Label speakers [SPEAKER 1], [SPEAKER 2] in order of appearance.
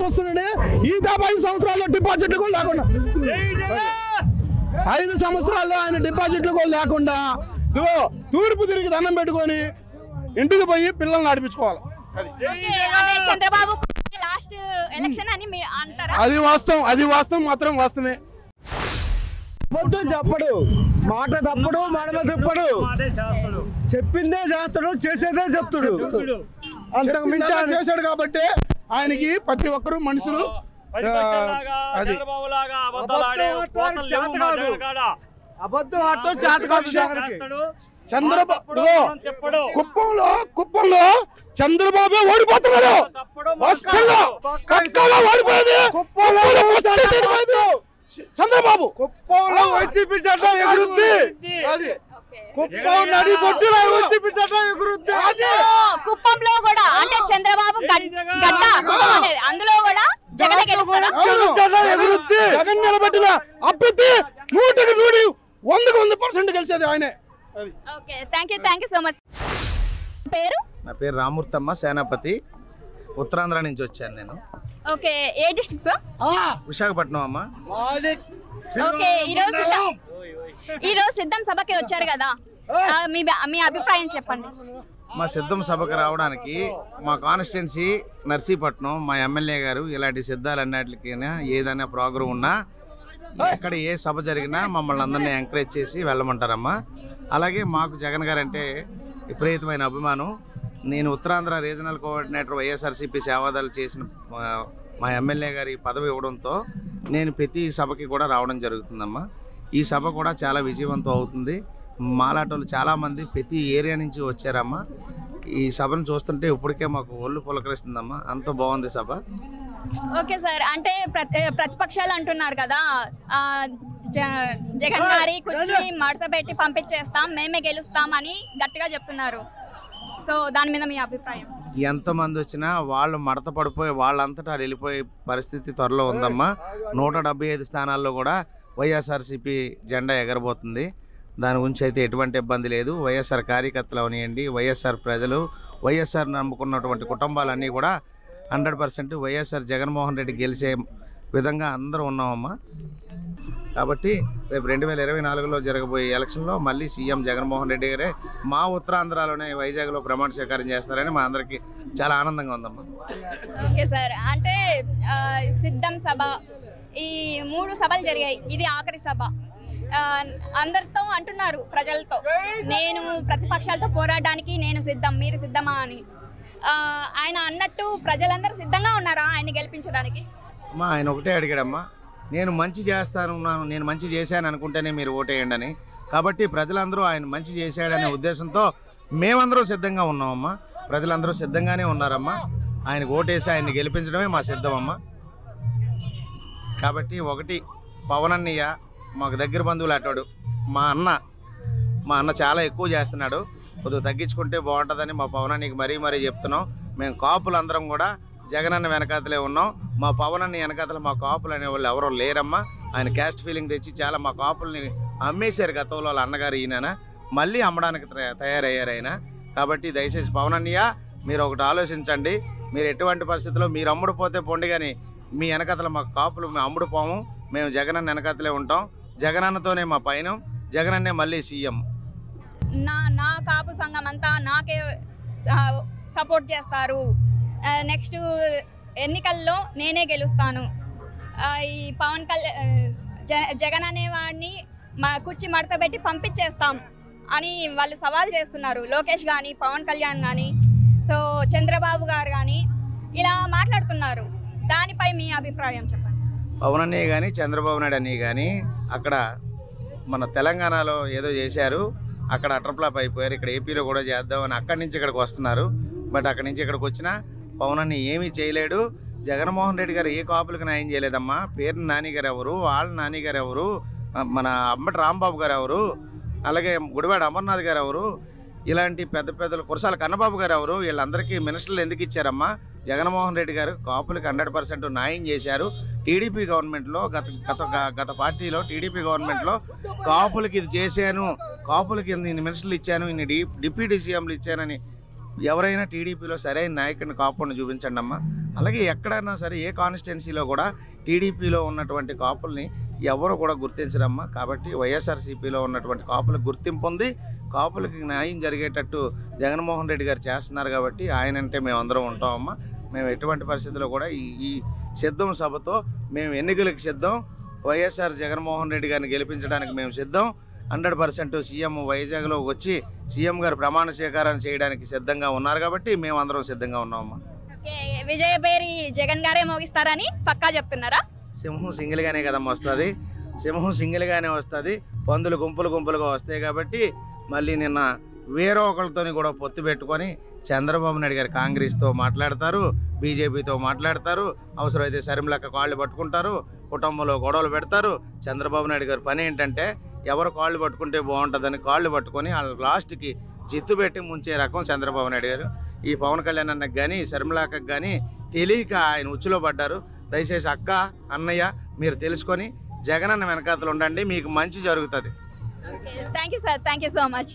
[SPEAKER 1] తీసుకొస్తున్నాడే ఈ 5 సంవత్సరాల్లో డిపాజిట్లు కూడా లేకుండా 5 సంవత్సరాల్లో ఆయన డిపాజిట్లు కూడా లేకుండా తూర్పు తిరిగి దండం పెట్టుకొని ఇంటికి పోయి పిల్లల్ని నడిపించుకోవాలి.
[SPEAKER 2] చంద్రబాబు లాస్ట్ ఎలక్షన్ అని మీరు అంటారా?
[SPEAKER 1] అది వాస్తవం మాత్రం వాస్తవమే.
[SPEAKER 3] చెప్పడు, మాట తప్పడు, మడమ తిప్పడు, చెప్పిందే చేస్తాడు, చేసేదే చెప్తాడు. అంతకు మించి
[SPEAKER 1] చేశాడు కాబట్టి ఆయనకి ప్రతి ఒక్కరు మనుషులు
[SPEAKER 3] అబద్ధం ఆటో చేత కాదు.
[SPEAKER 1] కుప్పంలో చంద్రబాబు ఓడిపోతున్నాడు. చంద్రబాబు
[SPEAKER 3] కుప్పంలో వైసీపీ జెండా ఎగురుద్ది. కుప్పం నడి బొట్టులో వైసీపీ జెండా ఎగురుద్ది.
[SPEAKER 2] కుప్పంలో కూడా అంటే చంద్రబాబు అందులో కూడా జగన్
[SPEAKER 3] ఎగురుద్ది.
[SPEAKER 1] జగన్ నిలబెట్టిన అభ్యర్థి 100% గెలిచేది ఆయనే.
[SPEAKER 2] Okay, thank you so much. పేరు?
[SPEAKER 4] నా పేరు రామూర్తమ్మ, సేనాపతి, ఉత్తరాంధ్ర నుంచి వచ్చాను నేను.
[SPEAKER 2] ఓకే, ఏ డిస్ట్రిక్ట్ సార్?
[SPEAKER 4] విశాఖపట్నం అమ్మ.
[SPEAKER 2] ఓకే, ఈరోజు సిద్ధం సభకి వచ్చారు కదా, మీ అభిప్రాయం చెప్పండి.
[SPEAKER 4] మా సిద్ధం సభకు రావడానికి మా కాన్స్టిట్యున్సీ నర్సీపట్నం, మా ఎమ్మెల్యే గారు ఇలాంటి సిద్ధాలన్నిటికైనా ఏదైనా ప్రోగ్రాం ఉన్నా ఎక్కడ ఏ సభ జరిగినా మమ్మల్ని అందరినీ ఎంకరేజ్ చేసి వెళ్ళమంటారమ్మా. అలాగే మాకు జగన్ గారు అంటే విపరీతమైన అభిమానం. నేను ఉత్తరాంధ్ర రీజనల్ కోఆర్డినేటర్ వైఎస్ఆర్సీపీ సేవాదాలు చేసిన మా ఎమ్మెల్యే గారి పదవి ఇవ్వడంతో నేను ప్రతి సభకి కూడా రావడం జరుగుతుందమ్మా. ఈ సభ కూడా చాలా విజయవంతం అవుతుంది. మాలాటోళ్ళు చాలామంది ప్రతి ఏరియా నుంచి వచ్చారమ్మా. ఈ సభను చూస్తుంటే ఇప్పటికే మాకు ఒళ్ళు పులకరిస్తుందమ్మా, అంత బాగుంది సభ.
[SPEAKER 2] ఓకే సార్, అంటే ప్రతిపక్షాలు అంటున్నారు కదా జగన్ గారి కుర్చీ మడత పెట్టి పంపించేస్తాం, మేమే గెలుస్తాం అని గట్టిగా చెప్తున్నారు. సో దాని మీద మీ అభిప్రాయం?
[SPEAKER 4] ఎంతమంది వచ్చినా వాళ్ళు మడత పడిపోయి వాళ్ళంతటా వెళ్ళిపోయే పరిస్థితి త్వరలో ఉందమ్మా. 175 స్థానాల్లో కూడా వైఎస్ఆర్సీపీ జెండా ఎగరబోతుంది. దాని గురించి అయితే ఎటువంటి ఇబ్బంది లేదు. వైఎస్ఆర్ కార్యకర్తలు అవనియండి, వైఎస్ఆర్ ప్రజలు, వైఎస్ఆర్ నమ్ముకున్నటువంటి కుటుంబాలన్నీ కూడా 100% వైఎస్ఆర్ జగన్మోహన్ రెడ్డి గెలిచే విధంగా అందరూ ఉన్నామమ్మా. కాబట్టి రేపు 2024లో జరగబోయే ఎలక్షన్లో మళ్ళీ సీఎం జగన్మోహన్ రెడ్డి గారే మా ఉత్తరాంధ్రలోనే వైజాగ్లో ప్రమాణ స్వీకారం చేస్తారని మా అందరికీ చాలా ఆనందంగా ఉందమ్మా.
[SPEAKER 2] ఓకే సార్, అంటే సిద్ధం సభ ఈ 3 సభలు జరిగాయి, ఇది ఆఖరి సభ. అందరితో అంటున్నారు ప్రజలతో, నేను ప్రతిపక్షాలతో పోరాడడానికి నేను సిద్ధం, మీరు సిద్ధమా అని. ఆయన అన్నట్టు ప్రజలందరూ సిద్ధంగా ఉన్నారా ఆయన్ని గెలిపించడానికి?
[SPEAKER 4] అమ్మా, ఆయన ఒకటే అడిగాడమ్మా, నేను మంచి చేస్తానున్నాను, నేను మంచి చేశాను అనుకుంటేనే మీరు ఓటేయండి అని. కాబట్టి ప్రజలందరూ ఆయన మంచి చేశాడనే ఉద్దేశంతో మేమందరూ సిద్ధంగా ఉన్నామమ్మా. ప్రజలందరూ సిద్ధంగానే ఉన్నారమ్మా. ఆయనకు ఓటేసి ఆయన్ని గెలిపించడమే మా సిద్ధమమ్మా. కాబట్టి ఒకటి, పవన్ అన్నయ్య మాకు దగ్గర బంధువులు అట్టాడు. మా అన్న చాలా ఎక్కువ చేస్తున్నాడు, కొద్దిగా తగ్గించుకుంటే బాగుంటుందని మా పవన్ అన్నయ్యకి మరీ చెప్తున్నాం. మేము కాపులు అందరం కూడా జగనన్న వెనకాతలే ఉన్నాం. మా పవన్ అన్న వెనకాతల మా కాపులు అనేవాళ్ళు ఎవరో లేరమ్మా. ఆయన క్యాస్ట్ ఫీలింగ్ తెచ్చి చాలా మా కాపుల్ని అమ్మేశారు గతంలో వాళ్ళ అన్నగారు. ఈయన మళ్ళీ అమ్మడానికి తయారయ్యారు ఆయన. కాబట్టి దయచేసి పవన్ అన్నయ్య మీరు ఒకటి ఆలోచించండి. మీరు ఎటువంటి పరిస్థితుల్లో మీరు అమ్ముడు పోతే పొండి, కానీ మీ వెనకాతల మా కాపులు మేము అమ్ముడు పోము. మేము జగనన్న వెనకాతలే ఉంటాం. జగనన్నతోనే మా పైన, జగనన్నే మళ్ళీ సీఎం.
[SPEAKER 2] నా కాపు సంఘం అంతా నాకే సపోర్ట్ చేస్తారు. నెక్స్ట్ ఎన్నికల్లో నేనే గెలుస్తాను. ఈ పవన్ జగన్ అనేవాడిని మా కుర్చీ మడత పెట్టి పంపించేస్తాం అని వాళ్ళు సవాల్ చేస్తున్నారు. లోకేష్ కానీ, పవన్ కళ్యాణ్ కానీ, సో చంద్రబాబు గారు కానీ ఇలా మాట్లాడుతున్నారు. దానిపై మీ అభిప్రాయం చెప్పండి.
[SPEAKER 4] పవన్ అన్నయ్య కానీ, చంద్రబాబు నాయుడు అన్నయ్య కానీ అక్కడ మన తెలంగాణలో ఏదో చేశారు, అక్కడ అటర్ప్లాప్ అయిపోయారు. ఇక్కడ ఏపీలో కూడా చేద్దామని అక్కడి నుంచి ఇక్కడికి వస్తున్నారు. బట్ అక్కడి నుంచి ఇక్కడికి వచ్చినా పవన్ అన్నయ్య ఏమీ చేయలేడు. జగన్మోహన్ రెడ్డి గారు ఏ కాపులకు న్యాయం చేయలేదమ్మా. పేరు నాని గారు ఎవరు, వాళ్ళ నాని గారు ఎవరు, మన అంబటి రాంబాబు గారు ఎవరు, అలాగే గుడివాడ అమర్నాథ్ గారు ఎవరు, ఇలాంటి పెద్ద పెద్దలు కురసాల కన్నబాబు గారు ఎవరు, వీళ్ళందరికీ మినిస్టర్లు ఎందుకు ఇచ్చారమ్మా? జగన్మోహన్ రెడ్డి గారు కాపులకి 100% న్యాయం చేశారు. టీడీపీ గవర్నమెంట్లో గత పార్టీలో టీడీపీ గవర్నమెంట్లో కాపులకి ఇది చేశాను, కాపులకి ఇన్ని మినిస్టర్లు ఇచ్చాను, ఇన్ని డిప్యూటీ సీఎంలు ఇచ్చానని ఎవరైనా టీడీపీలో సరైన నాయకుడిని కాపుని చూపించండి అమ్మా. అలాగే ఎక్కడైనా సరే ఏ కాన్స్టిట్యున్సీలో కూడా టీడీపీలో ఉన్నటువంటి కాపుల్ని ఎవరు కూడా గుర్తించరమ్మా. కాబట్టి వైఎస్ఆర్సీపీలో ఉన్నటువంటి కాపులకు గుర్తింపు ఉంది. కాపులకి న్యాయం జరిగేటట్టు జగన్మోహన్ రెడ్డి గారు చేస్తున్నారు కాబట్టి ఆయన అంటే మేమందరం ఉంటామమ్మా. మేము ఎటువంటి పరిస్థితుల్లో కూడా ఈ సిద్ధం సభతో మేము ఎన్నికలకు సిద్ధం. వైఎస్ఆర్ జగన్మోహన్ రెడ్డి గారిని గెలిపించడానికి మేము సిద్ధం. 100% సీఎం వైజాగ్లో వచ్చి సీఎం గారు ప్రమాణ స్వీకారం చేయడానికి సిద్ధంగా ఉన్నారు కాబట్టి మేము అందరం సిద్ధంగా ఉన్నామమ్మా.
[SPEAKER 2] ఓకే, విజయ పేరి జగన్ గారే మోగిస్తారని పక్కా చెప్తున్నారా?
[SPEAKER 4] సింహం సింగిల్గానే కదమ్మా వస్తుంది. సింహం సింగిల్గానే వస్తుంది. పందులు గుంపులుగా వస్తాయి కాబట్టి మళ్ళీ నిన్న వేరే ఒకరితో కూడా పొత్తు పెట్టుకొని చంద్రబాబు నాయుడు గారు కాంగ్రెస్తో మాట్లాడతారు, బీజేపీతో మాట్లాడతారు, అవసరమైతే సరిమలక్క కాళ్ళు పట్టుకుంటారు, కుటుంబంలో గొడవలు పెడతారు. చంద్రబాబు నాయుడు గారి పని ఏంటంటే ఎవరు కాళ్ళు పట్టుకుంటే బాగుంటుందని కాళ్ళు పట్టుకొని వాళ్ళ లాస్ట్కి జిత్తు పెట్టి ముంచే రకం చంద్రబాబు నాయుడు గారు. ఈ పవన్ కళ్యాణ్ అన్నకు కానీ శర్మిలక్కకు కానీ తెలియక ఆయన ఉచ్చులో పడ్డారు. దయచేసి అక్క, అన్నయ్య మీరు తెలుసుకొని జగనన్న వెనకాతలు ఉండండి, మీకు మంచి జరుగుతుంది.
[SPEAKER 2] Thank you sir, thank you so much.